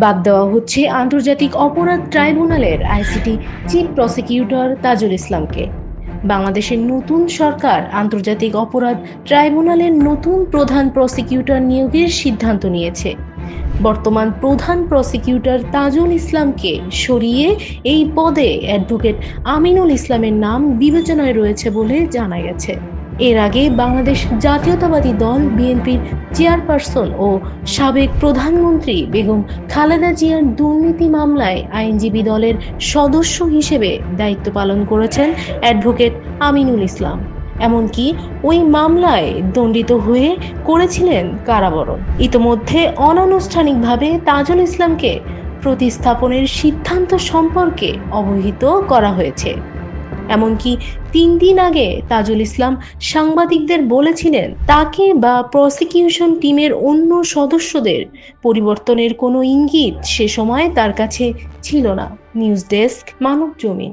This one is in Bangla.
বাদ দেওয়া হচ্ছে আন্তর্জাতিক অপরাধ ট্রাইব্যুনালের আইসিটি চিফ প্রসিকিউটর তাজুল ইসলামকে। বাংলাদেশের নতুন সরকার আন্তর্জাতিক অপরাধ ট্রাইব্যুনালের নতুন প্রধান প্রসিকিউটর নিয়োগের সিদ্ধান্ত নিয়েছে। বর্তমান প্রধান প্রসিকিউটর তাজুল ইসলামকে সরিয়ে এই পদে অ্যাডভোকেট আমিনুল ইসলামের নাম বিবেচনায় রয়েছে বলে জানা গেছে। এর আগে বাংলাদেশ জাতীয়তাবাদী দল বিএনপির চেয়ারপারসন ও সাবেক প্রধানমন্ত্রী বেগম খালেদা জিয়ার দুর্নীতি মামলায় আইনজীবী দলের সদস্য হিসেবে দায়িত্ব পালন করেছেন অ্যাডভোকেট আমিনুল ইসলাম। এমনকি ওই মামলায় দণ্ডিত হয়ে করেছিলেন কারাবরণ। ইতোমধ্যে অনানুষ্ঠানিকভাবে তাজুল ইসলামকে প্রতিস্থাপনের সিদ্ধান্ত সম্পর্কে অবহিত করা হয়েছে। এমনকি 3 দিন আগে তাজুল ইসলাম সাংবাদিকদের বলেছিলেন তাকে বা প্রসিকিউশন টিমের অন্য সদস্যদের পরিবর্তনের কোনো ইঙ্গিত সে সময় তার কাছে ছিল না। নিউজ ডেস্ক, মানব জমিন।